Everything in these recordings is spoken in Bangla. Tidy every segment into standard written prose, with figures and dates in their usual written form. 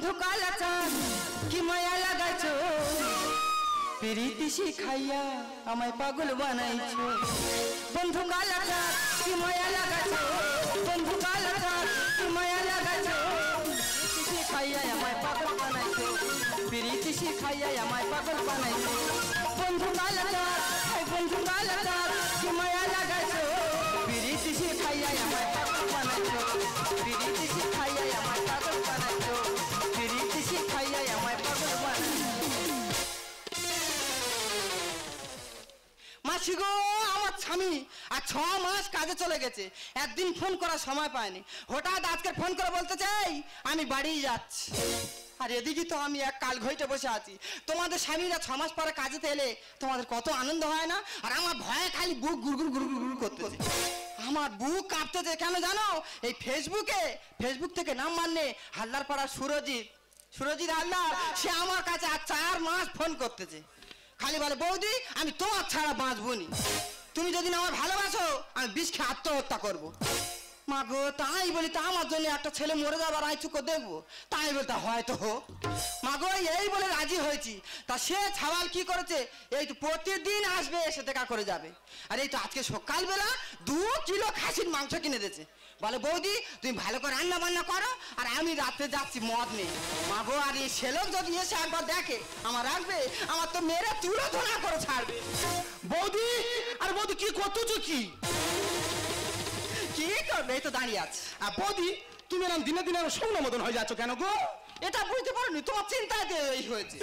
বন্ধু কালা চাঁদ কি মায়া লাগাইছো প্রীতি শিখাইয়া আমায় পাগল বানাইছো বন্ধু কালা চাঁদ কি মায়া লাগাইছো বন্ধু কালা চাঁদ কি মায়া লাগাইছো প্রীতি শিখাইয়া আমায় পাগল বানাইছো প্রীতি শিখাইয়া আমায় পাগল বানাইছো বন্ধু কালা চাঁদ বন্ধু কালা চাঁদ কি মায়া লাগাইছো প্রীতি শিখাইয়া আমায় পাগল বানাইছো প্রীতি শিখাইয়া আমায় পাগল বানাইছো প্রীতি শিখাইয়া আমায় পাগল বানাইছো মাসি গো আমার স্বামী আর 6 মাস কাজে চলে গেছে একদিন ফোন করার সময় পায়নি হঠাৎ আজকে ফোন করে বলতে চাই আমি বাড়ি যাচ্ছি আর এদিকে তো আমি এক কাল ঘইটে বসে আছি তোমাদের স্বামীরা 6 মাস পরে কাজেতে এলে তোমাদের কত আনন্দ হয় না আর আমার ভয়ে খালি বুক গুড়গুড় গুড়গুড় গুড় করতেছে আমার বুক কাঁপতেছে কেন জানো এই ফেসবুক থেকে নাম মানলে হালদার পাড়ার সুরজিৎ হালদার সে আমার কাছে আর 4 মাস ফোন করতেছে খালি বলে বৌদি আমি তোমার ছাড়া বাঁচবনি তুমি যদি না আমার ভালোবাসো আমি বিষ খেয়ে আত্মহত্যা করবো মা গো তাই বলি তা আমার জন্য একটা ছেলে মরে যাবার আইচুকো দেখবো তাই বলতে হয়তো হোক মা গো এই বলে রাজি হয়েছি তা সে ছাওয়াল কি করেছে এই তো প্রতিদিন আসবে এসে দেখা করে যাবে আর এই তো আজকে সকালবেলা 2 কিলো খাসির মাংস কিনে দিয়েছে বলে বৌদি তুমি ভালো করে রান্না বান্না করো আর আমি রাতে যাচ্ছি মদ নেই মা গো আর এই ছেলেক যদি এসে একবার দেখে আমার রাখবে আমার তো মেরে তুলে ধরা করে ছাড়বে বৌদি আর বৌদি কি করতেছো কি করবে এই তো দাঁড়িয়ে আছে আর বৌদি তুমি এরকম দিনে দিনে শূন্য মতন হয়ে যাচ্ছ কেন গো এটা বুঝতে পারোনি তোমার চিন্তায় এই হয়েছে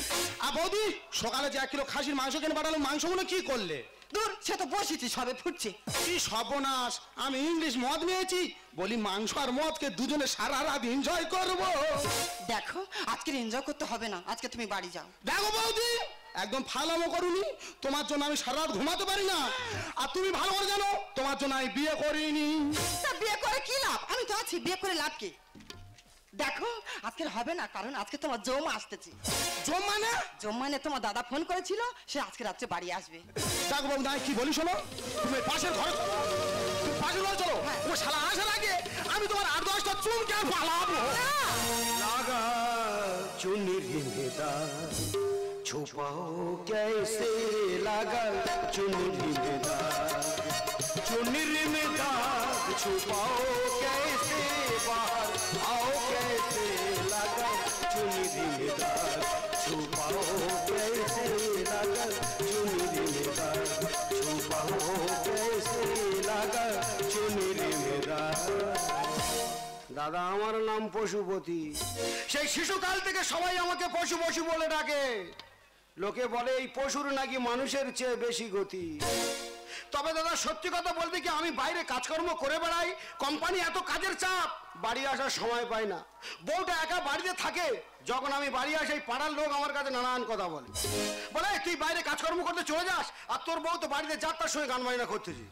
আর বৌদি সকালে যে 1 কিলো খাসির মাংস কিনে পাঠালো মাংসগুলো কি করলে দূর সে তো বসেছি সবে ফুটছে কি সর্বনাশ আমি ইংলিশ মদ নিয়েছি বলি মাংস আর মদকে দুজনে সারা রাত এনজয় করবো দেখো আজকে এনজয় করতে হবে না আজকে তুমি বাড়ি যাও দেখো বৌদি একদম ফালামো করুনি তোমার জন্য আমি সারা রাত ঘুমাতে পারি না আর তুমি ভালো করে জানো তোমার জন্য আমি বিয়ে করিনি তা বিয়ে করে কি লাভ আমি তো আছি বিয়ে করে লাভ কি দেখো আজকে হবে না কারণ আজকে তোমার জম আসতেছে জম মানে তোমার দাদা ফোন করেছিল সে আজকে রাত্রে বাড়ি আসবে দেখো বাবু না কি বলি শোনো তুমি পাশের ঘরে চলো ও শালা আসার আগে আমি তোমার 8-10টা চুমকে পালাবো লাগা চুনির হিমেদা छुपाओ कैसे लगा चुनरी में दाग छुपाओ कैसे बाहर आओ कैसे लगा चुनरी में दाग छुपाओ कैसे लगा चुनरी में दाग छुपाओ कैसे लगा चुनरी में दाग দাদা আমার নাম পশুপতি সেই শিশুকাল থেকে সবাই আমাকে পশু পশু বলে ডাকে লোকে বলে এই পশুর নাকি মানুষের চেয়ে বেশি গতি তবে দাদা সত্যি কথা বলতে কি আমি বাইরে কাজকর্ম করে বেড়াই কোম্পানি এত কাজের চাপ বাড়ি আসার সময় পাই না বউটা একা বাড়িতে থাকে যখন আমি বাড়ি আসি পাড়ার লোক আমার কাছে নানান কথা বলে তুই বাইরে কাজকর্ম করতে চলে যাস আর তোর বউ তো বাড়িতে যাত্রার সঙ্গে গান বাজনা করতেছি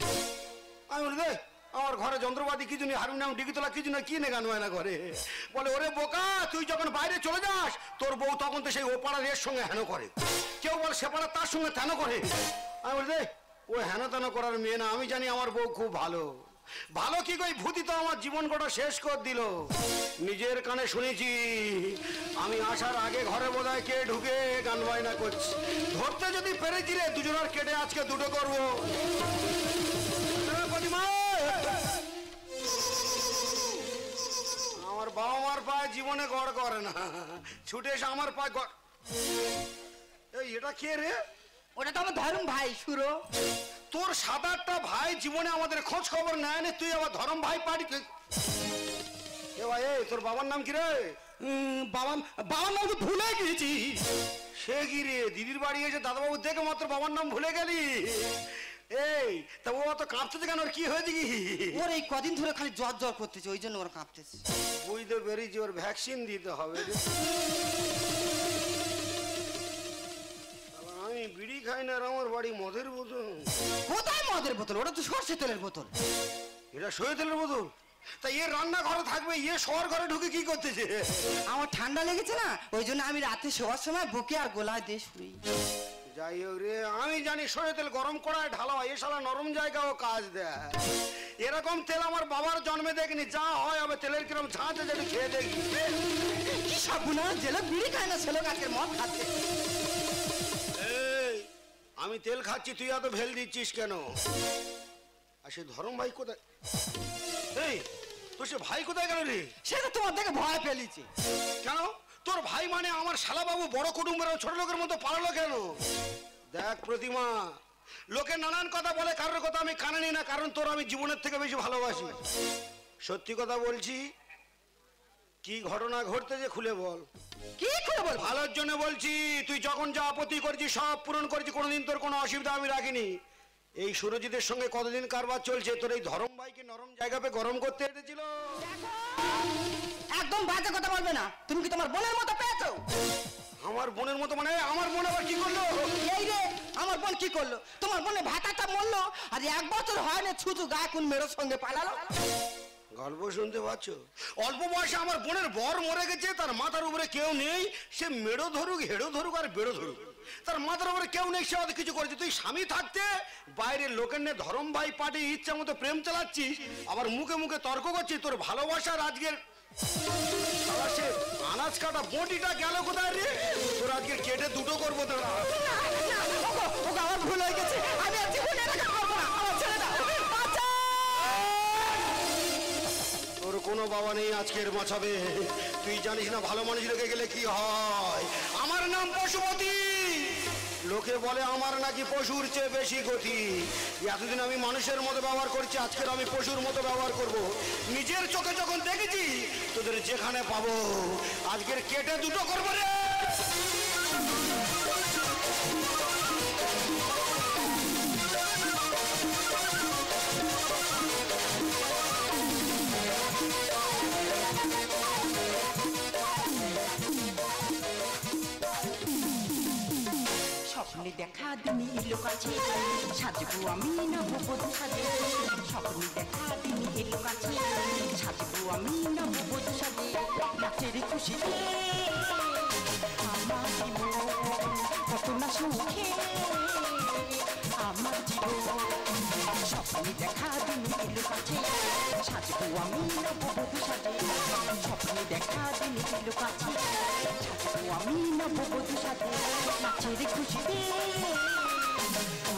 আমি বলি দে আমার ঘরে যন্ত্রপাতি কিছু নেই হারমোনিয়াম ডিগিতলা কিছু না কি নে গান বাজনা করে বলে ওরে বোকা তুই যখন বাইরে চলে যাস তোর বউ তখন তো সেই ও পাড়ার এর সঙ্গে হেন করে কেউ বলে সে পাড়া তার সঙ্গে তেন করে আমি বলি দে ও হেন তেন করার মেয়ে না আমি জানি আমার বউ খুব ভালো ভালো কি কই ভূতি তো আমার জীবন গোটা শেষ করে দিল নিজের কানে শুনেছি আমি আসার আগে ঘরে বোধহয় কে ঢুকে গান বাজনা করছি ধরতে যদি পেরেছি রে দুজনের কেটে আজকে দুটো করবো আমার বাবা মার পায়ে জীবনে গড় করে না ছুটে এসে আমার পায়ে গড় এই এটা কে রে ওটা তো আমার ধরম ভাই সুরো তোর 7-8টা ভাই জীবনে আমাদের খোঁজ খবর নেয় না তুই আবার ধরম ভাই পাড়ি এ ভাই এই তোর বাবার নাম কি রে বাবার নাম তো ভুলে গেছি সে কি রে দিদির বাড়ি এসে দাদাবাবু দেখে মাত্র বাবার নাম ভুলে গেলি এই তা ও তো কাঁপতেছে কেন ওর কি হয়েছে কি ওর এই কদিন ধরে খালি জ্বর করতেছে ওই জন্য ওর কাঁপতেছে বুঝতে পেরেছি ওর ভ্যাকসিন দিতে হবে আমি বিড়ি খাই না আর আমার বাড়ি মদের বোতল কোথায় মদের বোতল ওটা তো সরষে তেলের বোতল এটা সরষে তেলের বোতল তা এ রান্না ঘরে থাকবে এ শহর ঘরে ঢুকে কি করতেছে আমার ঠান্ডা লেগেছে না ওই জন্য আমি রাতে শোয়ার সময় বুকে আর গোলায় দিয়ে শুই যাই হোক রে আমি জানি সরষে তেল গরম কড়ায় ঢালা হয় এ শালা নরম জায়গাও কাজ দেয় এরকম তেল আমার বাবার জন্মে দেখিনি যা হয় হবে তেলের কিরম ঝাঁঝে যেটা খেয়ে দেখি কি সাবুনা জেলে বিড়ি খায় না ছেলে আজকের মদ খাচ্ছে। এই আমি তেল খাচ্ছি, তুই এত ভেল দিচ্ছিস কেন? আর সে ধরম ভাই কোথায়? এই তোর সে ভাই কোথায় গেল রে? সে তো তোমার থেকে ভয় পেলিছে। কেন? তোর ভাই মানে আমার শালাবাবু বড় কুটুম্বের ছোট লোকের মতো পালালো কেন? দেখ প্রতিমা, লোকে নানান কথা বলে, কারোর কথা আমি কানে নিই না, কারণ তোর আমি জীবনের থেকে বেশি ভালোবাসি। সত্যি কথা বলছি, কি ঘটনা ঘটতেছে খুলে বল। কি করে বল? ভালোর জন্য বলছি, তুই যখন যা আপত্তি করেছিস সব পূরণ করেছি, কোনোদিন তোর কোনো অসুবিধা আমি রাখিনি। এই সুরজিতের সঙ্গে কতদিন কারবার চলছে, তোর এই ধরম ভাইকে নরম জায়গা পে গরম করতে এসেছিল। একদম বাজে কথা বলবে না। তুমি কি তোমার বোনের মতো পেয়েছো? আমার বোনের মতো মানে? আমার বোন আবার কি করলো? এই রে, আমার বোন কি করলো? তোমার বোনের ভাতাটা মরলো, আর 1 বছর হয় না ছুটু গায়ে কোন মেয়ের সঙ্গে পালালো। গল্প শুনতে পাচ্ছ? অল্প বয়সে আমার বোনের বর মরে গেছে, তার মাথার উপরে কেউ নেই, সে মেড়ো ধরুক হেড়ো ধরুক আর বেড়ো ধরুক, তার মাথার উপরে কেউ নেই, সে অত কিছু করেছে। তুই স্বামী থাকতে বাইরের লোকের নিয়ে ধরম ভাই পাঠিয়ে ইচ্ছা মতো প্রেম চালাচ্ছিস, আবার মুখে মুখে তর্ক করছিস। তোর ভালোবাসার আজকের সে আনাজ কাটা বটিটা গেল কোথায় রে? তোর আজকে কেটে দুটো করবো তো। আমার ভুল হয়ে গেছে, আমি আর জীবনে এরকম করবো না। আমার ছেড়ে দাও, বাঁচাও। তোর কোনো বাবা নেই আজকের বাঁচাবে। তুই জানিস না ভালো মানুষ রেখে গেলে কি হয়? আমার নাম পশুপতি। লোকে বলে আমার নাকি পশুর চেয়ে বেশি গতি। এতদিন আমি মানুষের মতো ব্যবহার করছি, আজকের আমি পশুর মতো ব্যবহার করব। নিজের চোখে যখন দেখেছি তোদের যেখানে পাবো আজকের কেটে দুটো করবো রে। স্বপ্নে দেখা দিনি এলো কাছে, সাজবো আমি নববধূ সাজে। স্বপ্নে দেখা দিনি এলো কাছে, সাজবো আমি নববধূ সাজে। নাচের খুশিতে আমার জীবন কত না সুখে আমার জীবন। স্বপ্নে দেখা দিনি এলো কাছে, সাজবো আমি নববধূ সাজে। স্বপ্নে দেখা দিনি এলো কাছে, সাজবো আমি নববধূ সাজে। নাচের খুশিতে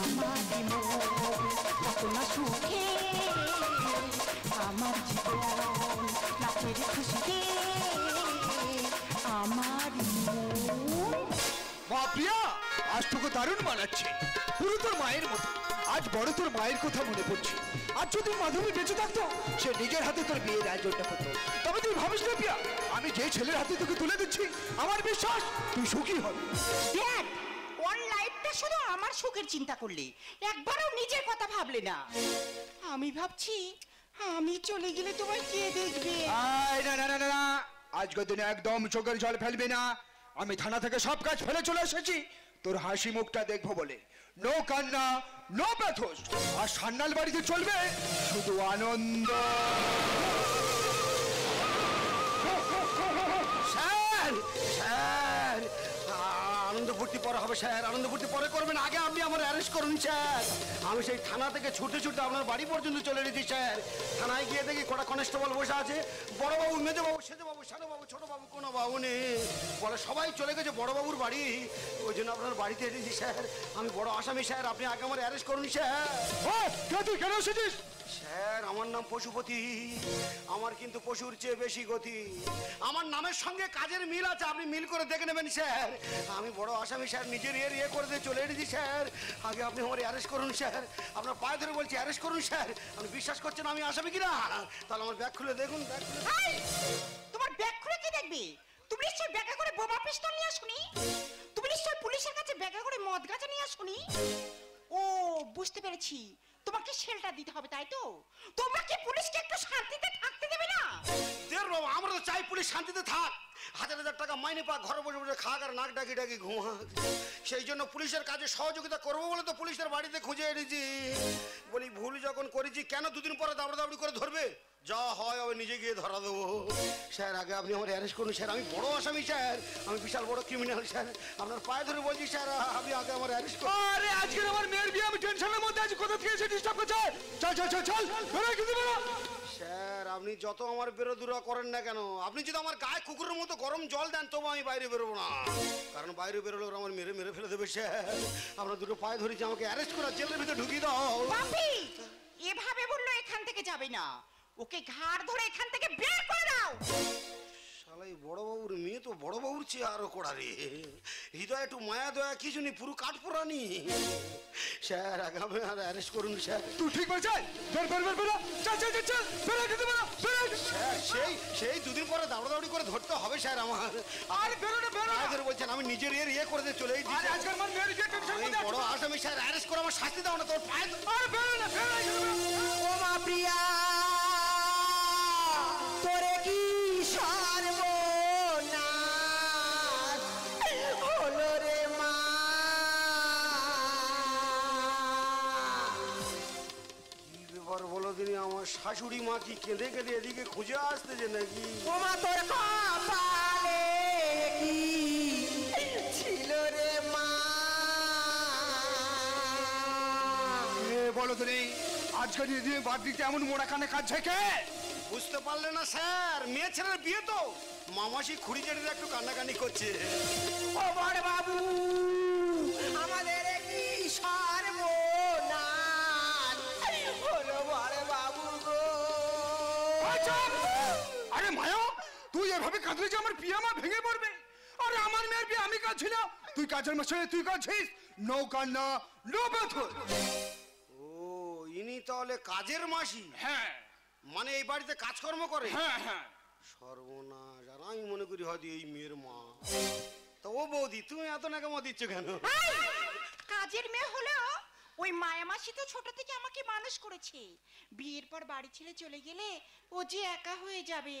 আমার জীবন কত না সুখে আমার জীবন। নাচের খুশিতে আমার মন। মা প্রিয়া, আজ তোকে দারুণ মানাচ্ছে, পুরো তোর মায়ের মতো। আজ বড় তোর মায়ের কথা মনে পড়ছে। আজ যদি মাধবী বেঁচে থাকতো, সে নিজের হাতে তোর বিয়ের আয়োজনটা করতো। তবে তুই ভাবিস না প্রিয়া, আমি যে ছেলের হাতে তোকে তুলে দিচ্ছি, আমার বিশ্বাস তুই সুখী হবি। দেখ, ওর লাইফটা শুধু আমার সুখের চিন্তা করলে, একবারও নিজের কথা ভাবলে না। আমি ভাবছি আমি চলে গেলে তোমায় কে দেখবে? না না না না, আজকের দিনে একদম চোখের জল ফেলবি না। আমি থানা থেকে সব কাজ ফেলে চলে এসেছি তোর হাসি মুখটা দেখবো বলে। নো কান্না, নো প্যাথোস। আর সান্নাল বাড়িতে চলবে শুধু আনন্দ। স্যার স্যার, আনন্দ ফুর্তি পরে হবে স্যার, আনন্দ ফুর্তি পরে করবেন, আগে আপনি আমার অ্যারেস্ট করুন স্যার। আমি সেই থানা থেকে ছুটে ছুটে আপনার বাড়ি পর্যন্ত চলে এসেছি স্যার। থানায় গিয়ে দেখি কটা কনস্টেবল বসে আছে। বড়বাবু, মেজবাবু, সেজবাবু, সানুবাবু, ছোটবাবু, কোনো বাবু নেই। বলে সবাই চলে গেছে বড়বাবুর বাড়ি। ওই জন্য আপনার বাড়িতে এসেছি স্যার। আমি বড় আসামি স্যার, আপনি আগে আমার অ্যারেস্ট করুন স্যার। তুই কেন এসেছিস? স্যার আমার নাম পশুপতি, আমার কিন্তু পশুর চেয়ে বেশি গতি। আমার নামের সঙ্গে কাজের মিল আছে, আপনি মিল করে দেখে নেবেন স্যার। আমি বড় আসামি স্যার, নিজের ইয়ে করে দিয়ে চলে এসেছি স্যার। আগে আপনি আমার অ্যারেস্ট করুন স্যার, আপনার পায়ে ধরে বলছি অ্যারেস্ট করুন স্যার। আপনি বিশ্বাস করছেন আমি আসামি কিনা? তাহলে আমার ব্যাগ খুলে দেখুন, ব্যাগ খুলে। তোমার ব্যাগ খুলে কি দেখবে? তুমি নিশ্চয়ই ব্যাগে করে বোমা পিস্তল নিয়ে আসুনি? তুমি নিশ্চয়ই পুলিশের কাছে ব্যাগে করে মদ গাঁজা নিয়ে আসুনি? ও, বুঝতে পেরেছি, তোমাকে শেল্টার দিতে হবে, তাই তো? তোমাকে পুলিশকে একটু শান্তিতে থাকতে দেবে না? দেড় বাবা, আমরা তো চাই পুলিশ শান্তিতে থাক। 1000 টাকা মাইনে পাক, ঘরে বসে বসে খাক আর নাক ডাকি ডাকি ঘুমাক। সেই জন্য পুলিশের কাজে সহযোগিতা করবো বলে তো পুলিশের বাড়িতে খুঁজে এনেছি। বলি ভুল যখন করেছি কেন 2 দিন পরে দাবড়াদাবড়ি করে ধরবে? যা হয় আমি নিজে গিয়ে ধরা দেবো স্যার। আগে আপনি আমার অ্যারেস্ট করুন স্যার, আমি বড় আসামি স্যার, আমি বিশাল বড় ক্রিমিনাল স্যার। আপনার পায়ে ধরে বলছি স্যার, আপনি আগে আমার অ্যারেস্ট করুন। আরে আজকের আমার মেয়ের বিয়ে, আমি টেনশনের মধ্যে আছি। কোথা থেকে এসে ডিস্টার্ব করছে? চল চল চল চল, বেরো কিন্তু বেরো। স্যার আপনি যত আমার বেরোদুরা করেন না কেন, আপনি যদি আমার গায়ে কুকুরের মতো গরম জল দেন তবু আমি বাইরে বেরোবো না, কারণ বাইরে বেরোলে ওরা আমার মেরে মেরে ফেলে দেবে। স্যার আমরা দুটো পায়ে ধরেছি, আমাকে অ্যারেস্ট করে জেলের ভিতরে ঢুকিয়ে দাও। বাপি এভাবে বললো এখান থেকে যাবে না, ওকে ঘাড় ধরে এখান থেকে বের করে দাও। শালাই বড়বাবুর মেয়ে তো বড়বাবুর চেয়ে আরো কড়া রে, হৃদয় একটু মায়া দয়া কিছু নেই, পুরো কাঠপোড়ানি। স্যার আগামী আর অ্যারেস্ট করুন স্যার। তুই ঠিক বলছিস? বের বের বের বের চল চল চল চল বের খেতে বের বের। স্যার সেই দুদিন পরে দাউড়াদাউড়ি করে ধরতে হবে স্যার আমার। আর বেরো না বেরো না। ধরে বলছেন আমি নিজের ইয়ে করে দিয়ে চলেই আর দিচ্ছি। আজকাল আমার মেয়ের যে টেনশন আমি মধ্যে বড় আসামি স্যার, অ্যারেস্ট করে আমার শাস্তি দাও না, তোর পায়ে আর বেরো না বেরো না। ও মা প্রিয়া তোরে কি সর্বনাশ হলো রে মা। কি ব্যাপার বলো দিনি, আমার শাশুড়ি মা কি কেঁদে কেঁদে এদিকে খুঁজে আসতেছে নাকি? ও মা তোর কপালে কি ছিল রে মা। বলো তুমি আজকে দিয়ে বাদ দিতে এমন মোড়া কানে কাঁদছে কে? বুঝতে পারলে না স্যার, মেয়ে ছেলের বিয়ে তো মামাসি খুড়ি জেঠিরা একটু কান্নাকানি করছে। ও বড় বাবু আমাদের কি সর্বনাশ হলো বড় বাবু গো। আরে মায়া তুই এভাবে কাঁদলে যে আমার বিয়ে আমার ভেঙে পড়বে। আরে আমার মেয়ের বিয়ে আমি কাঁদছি না, তুই কাজের মাসে তুই কাঁদছিস। নো কান্না নো ব্যথা। ও ইনি তাহলে কাজের মাসি? হ্যাঁ মানে এই বাড়িতে কাজকর্ম করে? হ্যাঁ হ্যাঁ। সর্বনাশ, আর আমি মনে করি হয়তো এই মেয়ের মা। তো ও বৌদি তুমি এত নাকামা দিচ্ছ কেন? কাজের মেয়ে হলো ওই মায়া মাসি তো ছোট থেকে আমাকে মানুষ করেছে, বিয়ের পর বাড়ি ছেড়ে চলে গেলে ও যে একা হয়ে যাবে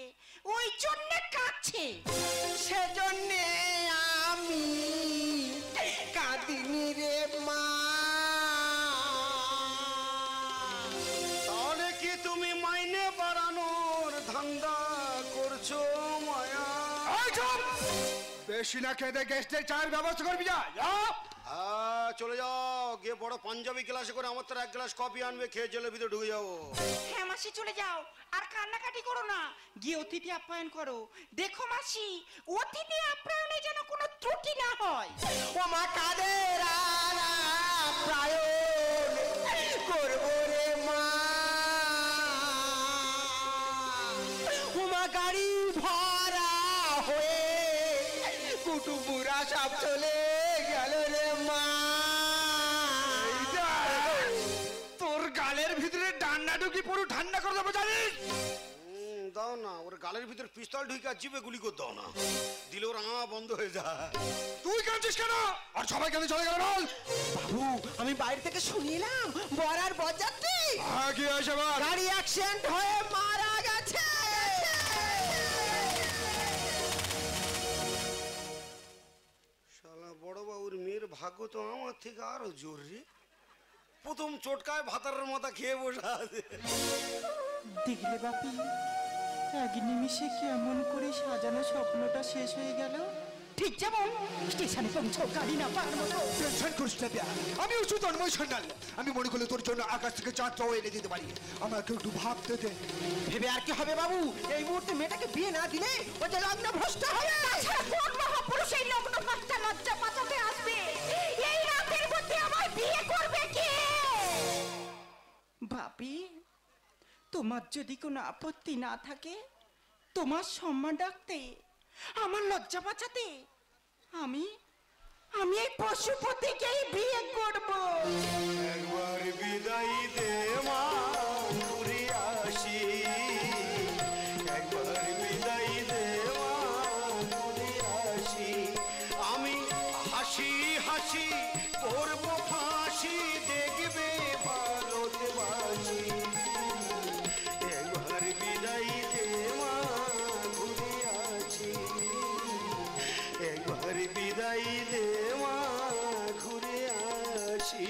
ওই জন্য কাঁদছে। সেজন্যে আমি কাঁদিনি রে মা। তাহলে কি তুমি মাইনে বাড়ানোর ধান্দা করছো মায়া? বেশি না খেতে গেস্টের চায়ের ব্যবস্থা করবি যা। চলে যাও, গিয়ে বড় পাঞ্জাবি গ্লাসে করে আমার তো এক গ্লাস কফি আনবে, খেয়ে জেলের ভিতরে ঢুকে যাবো। হ্যাঁ মাসি চলে যাও, আর কান্নাকাটি করো না, গিয়ে অতিথি আপ্যায়ন করো। দেখো মাসি অতিথি আপ্যায়নে যেন কোনো ত্রুটি না হয়। ও মা কাদের আর প্রায়ণ করবো রে মা। ও মা গাড়ি ভরা হয়ে কুটুম্বুরা সব চলে গেল রে মা। তোর গালের ভিতরে ডান্ডা ঢুকি পুরো ঠান্ডা করে দেবো জানিস। দাও না, ওর গালের ভিতরে পিস্তল ঢুকে আর জিভে গুলি করে দাও না, দিলে ওর বন্ধ হয়ে যায়। তুই কাঁদছিস কেন? আর সবাই কেন চলে গেল বল? বাবু আমি বাইরে থেকে শুনিলাম বরার বরযাত্রী আগে আসে বার। গাড়ি অ্যাক্সিডেন্ট হয়ে মারা গেছে। শালা বড়বাবুর মেয়ের ভাগ্য তো আমার থেকে আরো জোর রে, প্রথম চটকায় ভাতারের মাথা খেয়ে বসে আছে। দেখলে বাপি এক নিমিষে কেমন করে সাজানো স্বপ্নটা শেষ হয়ে গেল। ঠিক যেমন স্টেশনে পৌঁছো গাড়ি না পাওয়ার মতো। টেনশন করিস না বিয়া, আমি উঁচু তন্ময় সান্যাল। আমি মনে করলে তোর জন্য আকাশ থেকে চাঁদটাও এনে দিতে পারি। আমাকে একটু ভাবতে দে। ভেবে আর কি হবে বাবু, এই মুহূর্তে মেয়েটাকে বিয়ে না দিলে ও যে লগ্ন ভ্রষ্ট হবে। কোন মহাপুরুষ এই লগ্ন ভ্রষ্টা লজ্জা পাচাতে আসবে? এই রাতের মধ্যে আমার বিয়ে করবে কে? বাপি তোমার যদি কোনো আপত্তি না থাকে, তোমার সম্মান রাখতে, আমার লজ্জা বাঁচাতে আমি এই পশুপতিকেই বিয়ে করব। একবার বিদায় দে মা ঘুরে আসি, একবার বিদায় দে মা ঘুরে আসি, আমি হাসি হাসি করব ফাঁসি, দেখবে ভারতবাসী। একবার বিদায় দে মা ঘুরে আসি, একবার বিদায় দে মা ঘুরে আসি।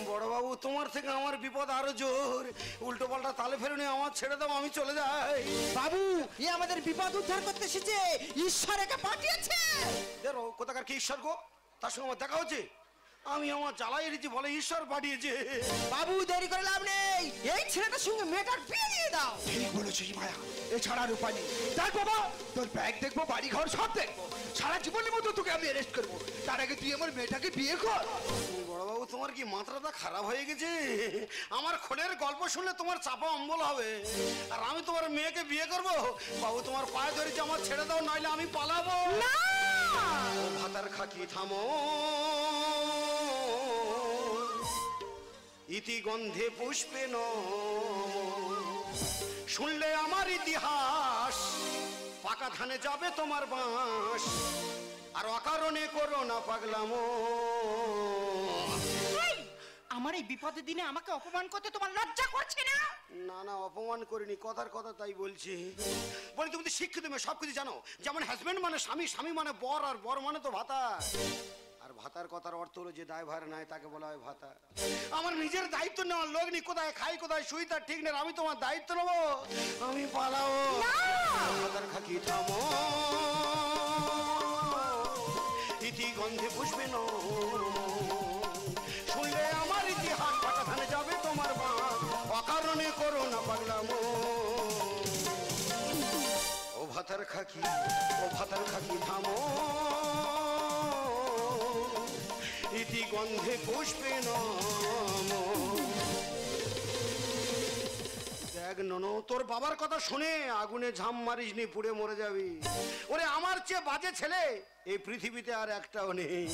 বড়বাবু তোমার থেকে আমার বিপদ আরো জোর, উল্টো পাল্টা তালে ফেরুনি, আমার ছেড়ে দাও, আমি চলে যাই। বাবু এ আমাদের বিপদ উদ্ধার করতে এসেছে, ঈশ্বর একে পাঠিয়েছে। দেখো কোথাকার কি ঈশ্বর গো, তার সঙ্গে আমার দেখা হচ্ছে। আমি আমার জ্বালাই এনেছি বলে ঈশ্বর পাঠিয়েছে। বাবু দেরি করে লাভ নেই, এই ছেলেটার সঙ্গে মেয়েটার বিয়ে দিয়ে দাও। ঠিক বলেছিস মায়া, এছাড়া আর উপায় নেই। দেখ বাবা, তোর ব্যাগ দেখবো, বাড়ি ঘর সব দেখবো, সারা জীবনের মতো তোকে আমি অ্যারেস্ট করবো। তার আগে তুই আমার মেয়েটাকে বিয়ে কর। বড়বাবু তোমার কি মাথাটা খারাপ হয়ে গেছে? আমার খোলের গল্প শুনলে তোমার চাপা অম্বল হবে, আর আমি তোমার মেয়েকে বিয়ে করব? বাবু তোমার পায়ে ধরেছি, আমার ছেড়ে দাও, নইলে আমি পালাবো। ও ভাতার খাকি থামো, ইতি গন্ধে পুষ্পে শুনলে আমার ইতিহাস, পাকা ধানে যাবে তোমার বাঁশ, আর অকারণে করো না পাগলামো। এই, আমার এই বিপদের দিনে আমাকে অপমান করতে তোমার লজ্জা করছে না? না না, অপমান করিনি, কথার কথা তাই বলছি। বলি তুমি তো শিক্ষিত মেয়ে, সব কিছু জানো। যেমন হাজবেন্ড মানে স্বামী, স্বামী মানে বর, আর বর মানে তো ভাতা। আর ভাতার কথার অর্থ হলো যে দায়ভার নাই তাকে বলা হয় ভাতা। আমার নিজের দায়িত্ব নেওয়ার লোক নেই, কোথায় খাই কোথায় শুই তার ঠিক নেই। আমি তোমার দায়িত্ব নেবো, আমি পালাও। ভাতার খাকি থামো, ইতি গন্ধে পুষবে ন শুনলে আমার ইতিহাস, পাকা ধানে যাবে তোমার বাঁশ, অকারণে করো না পাগলামো। ও ভাতার খাকি, ও ভাতার খাকি থামো, ইতি গন্ধে পুষ্পে নমো। দেখ ননো, তোর বাবার কথা শুনে আগুনে ঝাম মারিস নি, পুড়ে মরে যাবি। ওরে আমার চেয়ে বাজে ছেলে এই পৃথিবীতে আর একটাও নেই।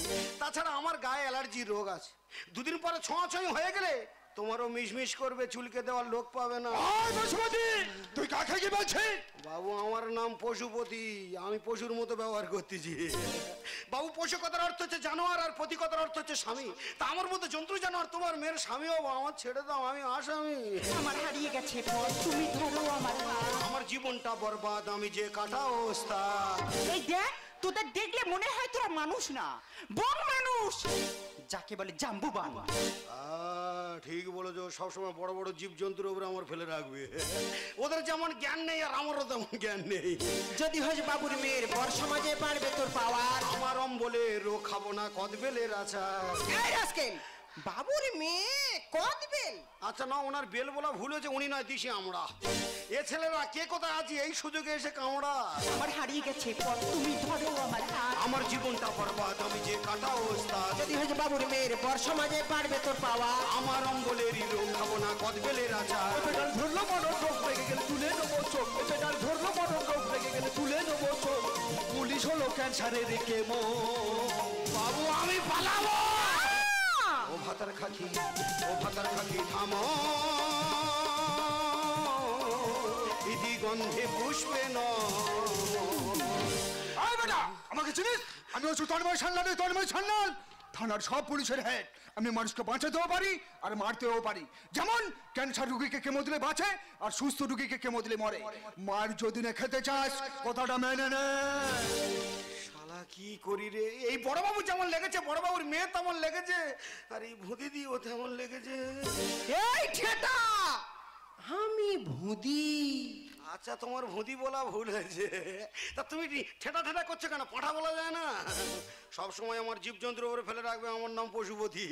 তাছাড়া আমার গায়ে অ্যালার্জি রোগ আছে, দুদিন পরে ছোঁয়াছুঁই হয়ে গেলে তোমারও মিশমিশ করবে, চুলকে দেওয়ার লোক পাবে না। তুই কাকে কি বলছিস? বাবু আমার নাম পশুপতি, আমি পশুর মতো ব্যবহার করতেছি। বাবু পশু কথার অর্থ হচ্ছে জানোয়ার, আর পতি কথার অর্থ হচ্ছে স্বামী। তা আমার মতো জন্তু জানোয়ার তোমার মেয়ের স্বামী হবো? আমার ছেড়ে দাও, আমি আসামি। আমার হারিয়ে গেছে পথ, তুমি ধরো আমার হাত। আমার জীবনটা বরবাদ, আমি যে কাটা অবস্থা। এই দেখ, তোদের দেখলে মনে হয় তোরা মানুষ না, বন মানুষ, যাকে বলে জাম্বুবান। ঠিক বলেছো, সবসময় বড় বড় জীব জন্তুর উপরে আমার ফেলে রাখবে। ওদের যেমন জ্ঞান নেই আর আমারও তেমন জ্ঞান নেই। যদি হস বাবুর মেয়ের বর সমাজে পারবে তোর পাওয়ার। আমার অম্বলে রোগ খাবো না, কদবেলের আচার। এই রাস্কেল, বাবুর মেয়ে কদবেল? আচ্ছা না, ওনার বেল বলা ভুল হয়েছে, উনি নয় দিশে আমরা। এ ছেলেরা কে কোথায় আছে এই সুযোগে এসে কামড়া। আমার হারিয়ে গেছে পথ, তুমি ধরো আমার হাত। আমার জীবনটা বরবাদ, আমি যে কাটা অবস্থা। যদি হস বাবুর মেয়ের বর সমাজে পারবে তোর পাওয়ার। আমার অম্বলেরই রোগ খাবো না, কদবেলের আচার। ধরলো মরণ রোগ লেগে গেলে তুলে নেবো চোখ, পেটাল ধরলো মরণ রোগ লেগে গেলে তুলে নেবো চোখ। পুলিশ হলো ক্যান্সারের কেমো। বাবু আমি পালাবো। ও ভাতার খাকি, ও ভাতার খাকি থামো, ইতি গন্ধে পুষ্পে বেটা, আমাকে চিনিস? আমি হচ্ছি তন্ময় সান্যাল, তন্ময় সান্যাল, থানার সব পুলিশের হেড। আমি মানুষকে বাঁচাতেও পারি আর মারতেও পারি। যেমন ক্যান্সার রুগীকে কেমো দিলে বাঁচে, আর সুস্থ রুগীকে কেমো দিলে মরে। মার যদি না খেতে চাস, কথাটা মেনে নে। শালা কি করি রে, এই বড়বাবু যেমন লেগেছে, বড়বাবুর মেয়ে তেমন লেগেছে, আর এই ভূতি দিও তেমন লেগেছে। এই ঠেটা, আমি ভুদি। আচ্ছা তোমার ভূতি বলা ভুল হয়েছে, তা তুমি ঠেটা ঠেটা করছো কেন? পাঁঠা বলা যায় না? সব সময় আমার জীবজন্তুর উপরে ফেলে রাখবে, আমার নাম পশুপতি।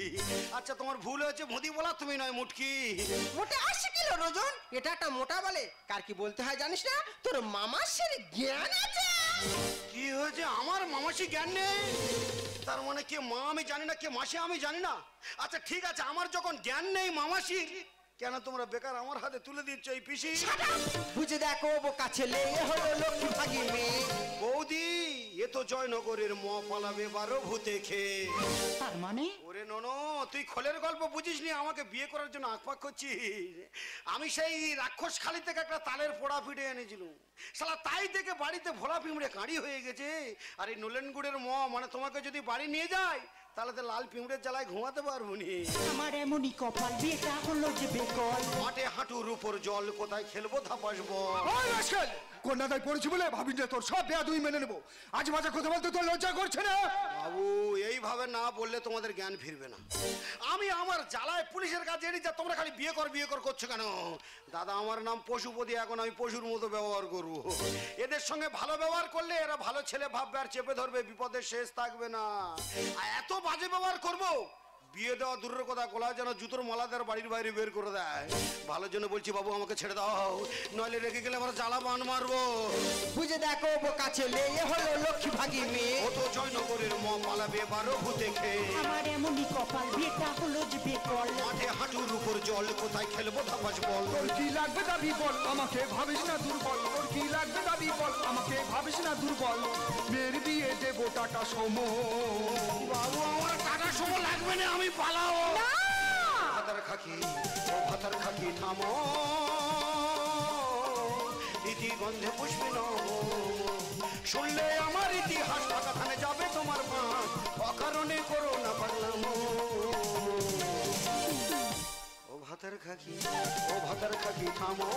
আচ্ছা তোমার ভুল হয়েছে, ভূতি বলা তুমি নয়, মুটকি। মোটা 80 কিলো ওজন, এটা একটা মোটা বলে। কার কি বলতে হয় জানিস না? তোর মামার সেরে জ্ঞান আছে। কি হয়েছে? আমার মামাসি জ্ঞান নেই? তার মানে কে মা আমি জানি না, কে মাসি আমি জানি না। আচ্ছা ঠিক আছে, আমার যখন জ্ঞান নেই মামাসির, কেন তোমরা বেকার আমার হাতে তুলে দিচ্ছ এই পিসি? বুঝে দেখো বোকা ছেলে, এ হলো লক্ষ্মী ভাগী মেয়ে। বৌদি, এ তো জয়নগরের ম পালাবে 12 ভূতে খেয়ে। তার মানে ওরে ননো, তুই খোলের গল্প বুঝিসনি, আমাকে বিয়ে করার জন্য আকপাক করছিস। আমি সেই রাক্ষস খালি থেকে একটা তালের পোড়া পিঠে এনেছিলাম, শালা তাই থেকে বাড়িতে ভোলা পিঁমড়ে কাঁড়ি হয়ে গেছে। আর এই নলেন গুড়ের ম মানে তোমাকে যদি বাড়ি নিয়ে যায়, তাহলে তো লাল পিঁমড়ের জ্বালায় ঘুমাতে পারবো নি। আমার এমনই কপাল, বিয়েটা হলো যে বেকল। মাঠে হাঁটুর উপর জল, কোথায় খেলবো ধাপাসবো। কন্যাদায় পড়েছি বলে ভাবি যে তোর সব বেয়া তুই মেনে নেবো। আজ বাজে কথা বলতে তোর লজ্জা করছে না? বাবু এইভাবে না বললে তোমাদের জ্ঞান ফিরবে না। আমি আমার জ্বালায় পুলিশের কাছে এড়িয়ে যা, তোমরা খালি বিয়ে কর বিয়ে কর করছো কেন? দাদা আমার নাম পশুপতি, এখন আমি পশুর মতো ব্যবহার করবো। এদের সঙ্গে ভালো ব্যবহার করলে এরা ভালো ছেলে ভাববে আর চেপে ধরবে, বিপদের শেষ থাকবে না। আর এত বাজে ব্যবহার করবো বিয়ে দেওয়া দূরের কথা, গলায় যেন জুতোর মালা দেওয়ার বাড়ির বাইরে বের করে দেয়। ভালোর জন্য বলছি বাবু আমাকে ছেড়ে দাও, নইলে রেখে গেলে আমরা জ্বালা বান মারবো। বুঝে দেখো বোকা ছেলে, এ হলো লক্ষ্মী ভাগী মেয়ে। ও তো জয়নগরের পালাবে 12 ভূতে খেয়ে। আমার এমনই কপাল, বিয়েটা হলো যে বেকল। মাঠে হাঁটুর উপর জল, কোথায় খেলবো ধাপাস বল। তোর কি লাগবে দাবি বল, আমাকে ভাবিস না দুর্বল। তোর কি লাগবে দাবি বল, আমাকে ভাবিস না দুর্বল। মেয়ের বিয়ে দেবো টাটা সমো। বাবু আমার টাকা সময় লাগবে না, আমি পালাও। ভাতার খাকি, ও ভাতার খাকি থামো, ইতি গন্ধে পুষ্পে নমো। শুনলে আমার ইতিহাস, ঢাকা থানে যাবে তোমার মা, অকারণে করো না পাগলামো। ও ভাতার খাকি, ও ভাতার খাকি থামো,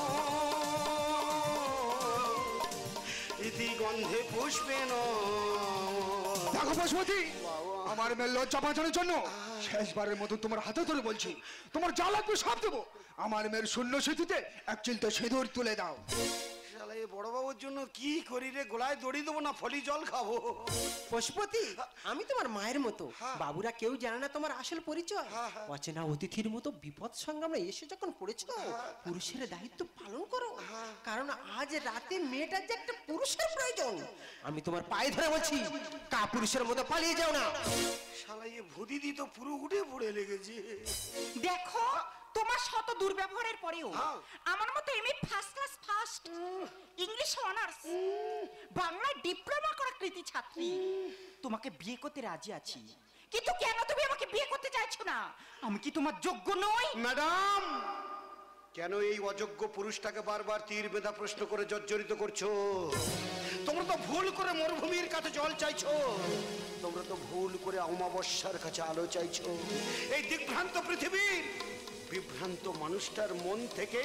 ইতি গন্ধে পুষ্পে নমো। দেখো পশুপতি, আমার মেয়ের লজ্জা বাঁচানোর জন্য শেষবারের মতো তোমার হাতে ধরে বলছি, তোমার যা লাগবে সব দেবো। আমার মেয়ের শূন্য সেতুতে এক চিলতে সিঁদুর তুলে দাও। শালা এই বড় বাবুর জন্য কি করি রে, গোলায় দড়ি দেবো না ফলি জল খাবো? পশুপতি, আমি তোমার মায়ের মতো, বাবুরা কেউ জানে না তোমার আসল পরিচয়। অচেনা অতিথির মতো বিপদ সংগ্রামে এসে যখন পড়েছ, পুরুষের দায়িত্ব পালন করো। কারণ আজ রাতে মেয়েটার যে একটা পুরুষের প্রয়োজন। আমি তোমার পায়ে ধরে বলছি, কা পুরুষের মতো পালিয়ে যাও না। শালা এই ভুদিদি তো পুরো উঠে পড়ে লেগেছে। দেখো, তোমার শত দুর্ব্যবহারের পরেও আমার মতো MA first class first, English honours, Bangla diploma করা কৃতি ছাত্রী তোমাকে বিয়ে করতে রাজি আছি। কিন্তু কেন তুমি আমাকে বিয়ে করতে চাইছো না? আমি কি তোমার যোগ্য নই? ম্যাডাম, কেন এই অযোগ্য পুরুষটাকে বারবার তীর বেঁধা প্রশ্ন করে জর্জরিত করছো? তোমরা তো ভুল করে মরুভূমির কাছে জল চাইছো, তোমরা তো ভুল করে অমাবস্যার কাছে আলো চাইছো। এই দিগ্ভ্রান্ত পৃথিবীর বিভ্রান্ত মানুষটার মন থেকে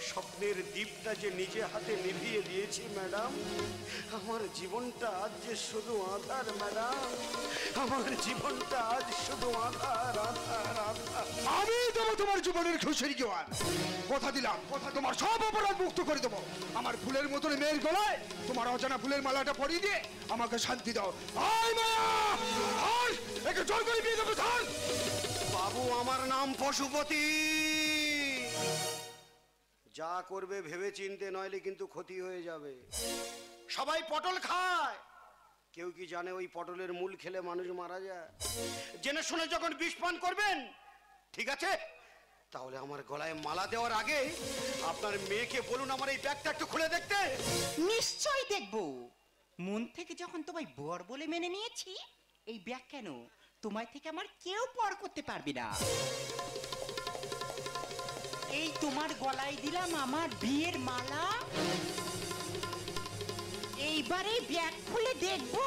স্বপ্নের দীপটা যে নিজে হাতে নিভিয়ে দিয়েছি ম্যাডাম। আমার জীবনটা আজ যে শুধু আধার ম্যাডাম, আমার জীবনটা আজ শুধু আধার আধার আধার। আমি দেবো তোমার জীবনের খুশির জোয়ার, কথা দিলাম। তোমার সব অপরাধ মুক্ত করে দেবো। আমার ফুলের মতন মেয়ের গলায় তোমার অজানা ফুলের মালাটা পরিয়ে দিয়ে আমাকে শান্তি দাও। আয় মায়া, আর একে জোর করে বিয়ে দেবো। ধর বাবু, আমার নাম পশুপতি। যা করবে ভেবে চিনতে, নইলে কিন্তু ক্ষতি হয়ে যাবে। সবাই পটল খায়, কেউ কি জানে ওই পটলের মূল খেলে মানুষ মারা যায়? জেনে শুনে যখন বিষ পান করবেন, ঠিক আছে, তাহলে আমার গলায় মালা দেওয়ার আগে আপনার মেয়েকে বলুন আমার এই ব্যাগটা একটু খুলে দেখতে। নিশ্চয়ই দেখবো। মন থেকে যখন তোমায় বর বলে মেনে নিয়েছি, এই ব্যাগ কেন, তোমায় থেকে আমার কেউ পর করতে পারবে না। এই তোমার গলায় দিলাম আমার বিয়ের মালা। এইবারে ব্যাগ খুলে দেখবো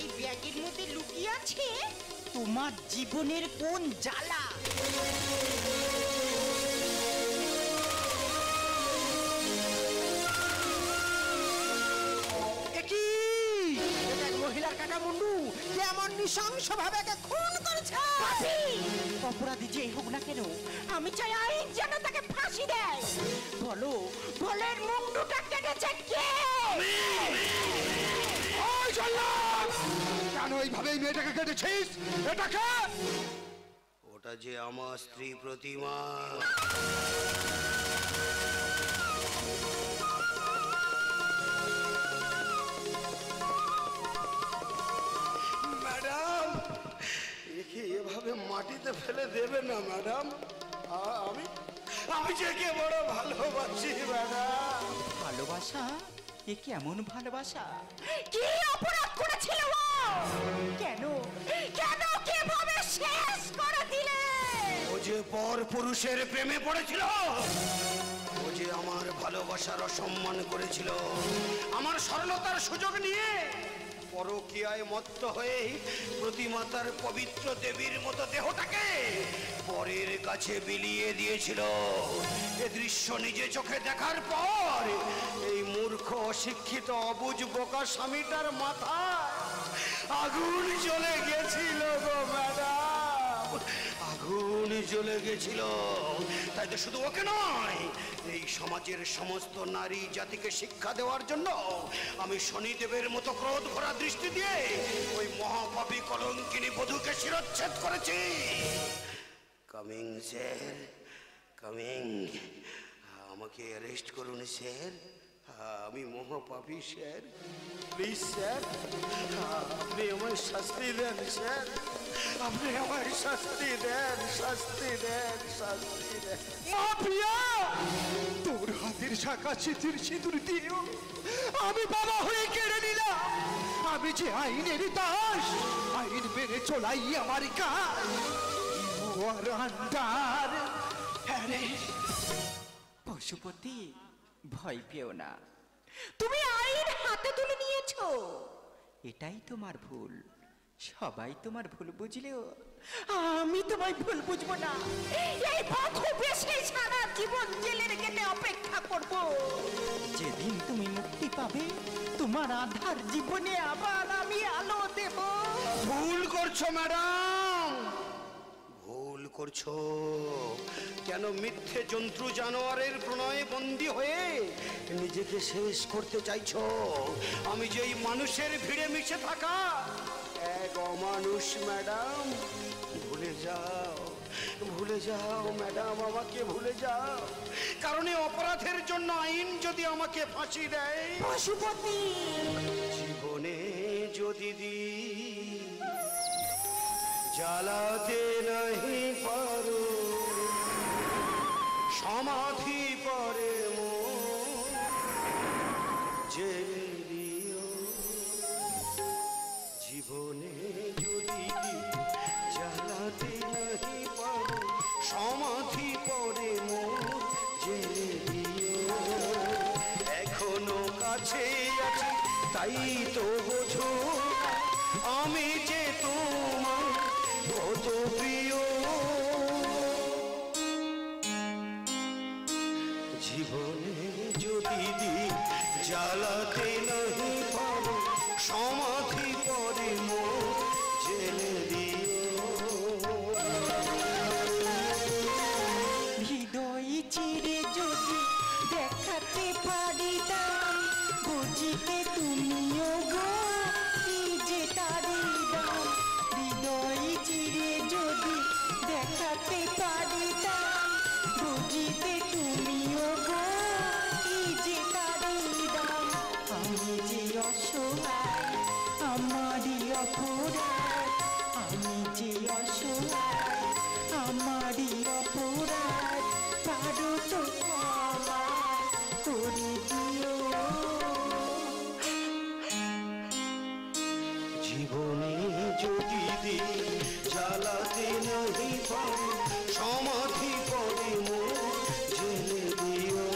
এই ব্যাগের মধ্যে লুকিয়ে আছে তোমার জীবনের কোন জ্বালা। মহিলার কাটা মুন্ডু কেমন নৃশংস ভাবে খুন করেছে। অপরাধী যেই হোক না কেন, আমি চাই আইন যেন তাকে ফাঁসি দেয়। বলো, বলের মুন্ডুটা কেটেছে কে? কেন এইভাবে এই মেয়েটাকে কেটেছিস? এটাকে ওটা যে আমার স্ত্রী প্রতিমা। ম্যাডাম, একে এভাবে মাটিতে ফেলে দেবে না ম্যাডাম। আমি আমি যে কে বড় ভালোবাসি ম্যাডাম। ভালোবাসা? এ কেমন ভালোবাসা? কি অপরাধ করেছিল ও? কেন কেন কিভাবে শেষ করে দিলে? ও যে পর পুরুষের প্রেমে পড়েছিল, ও যে আমার ভালোবাসার অসম্মান করেছিল, আমার সরলতার সুযোগ নিয়ে পরকীয়ায় মত্ত হয়ে প্রতিমাতার পবিত্র দেবীর মতো দেহটাকে পরের কাছে বিলিয়ে দিয়েছিল। এ দৃশ্য নিজে চোখে দেখার পর এই মূর্খ অশিক্ষিত অবুঝ বোকা স্বামীটার মাথায় আগুন জ্বলে গেছিল গো ম্যাডাম, আগুন আগুন জ্বলে গেছিল। তাই তো শুধু ওকে নয়, এই সমাজের সমস্ত নারী জাতিকে শিক্ষা দেওয়ার জন্য আমি শনিদেবের মতো ক্রোধ ভরা দৃষ্টি দিয়ে ওই মহাপাপী কলঙ্কিনী বধূকে শিরচ্ছেদ করেছি। Coming sir, coming. আমাকে অ্যারেস্ট করুন স্যার, আমি মহাপাপী স্যার। প্লিজ স্যার, আপনি আমার শাস্তি দেন স্যার, আপনি আমার শাস্তি দেন, শাস্তি দেন, শাস্তি দেন। মা প্রিয়া, তোর হাতের শাখা সিঁথির সিঁদুর দিয়েও আমি বাবা হয়ে কেড়ে নিলাম। আমি যে আইনের দাস, আইন মেনে চলাই আমার কাজ। You are under arrest. Pashupati, ভয় পেও না, তুমি আইন হাতে তুলে নিয়েছো। এটাই তোমার ভুল, সবাই তোমার ভুল বুঝলেও আমি তোমায় ভুল বুঝবো না। এই বাঁধো বেশি সারা জীবন জেলের গেটে অপেক্ষা করব। যেদিন তুমি মুক্তি পাবে, তোমার আধার জীবনে আবার আমি আলো দেব। ভুল করছো ম্যাডাম, ভুল করছো। কেন মিথ্যে জন্তু জানোয়ারের প্রণয়ে বন্দী হয়ে নিজেকে শেষ করতে চাইছো? আমি যে এই মানুষের ভিড়ে মিশে থাকা এক অমানুষ ম্যাডাম। ভুলে যাও, ভুলে যাও ম্যাডাম, আমাকে ভুলে যাও। কারণ এই অপরাধের জন্য আইন যদি আমাকে ফাঁসি দেয়, পশুপতি, জীবনে যদি দিই জ্বালাতে নাহি পারো, সমাধি পরে জেলে দিও। জীবনে যদি জ্বালাতে নাহি পারো, সমাধি পরে জেলে দিও। এখনো কাছে আছি তাই তো বোঝো আমি যে তোমার কত প্রিয়। জীবনে যদি দিই জ্বালাতে নাহি পারো, সমাধি পরে জেলে দিও। হৃদয় চিরে যদি দেখাতে পারিতাম, বুঝিতে তুমিও গো কি যে তারি দাম। হৃদয় চিরে যদি দেখাতে পারিতাম, বুঝিতে তুমিও গো কি যে তারি দাম। আমি যে অসহায়, আমারই অপরাধ, আমি যে অসহায়, আমারই অপরাধ। পারো তো ক্ষমা করে দিও। জীবনে যদি দিই জ্বালাতে নাহি পারো, সমাধি পরে জেলে দিও।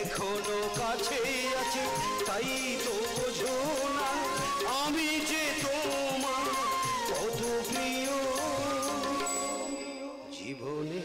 এখনো কাছে আছে তাই তো বোঝো না আমি যে তোমার কত প্রিয়। জীবনে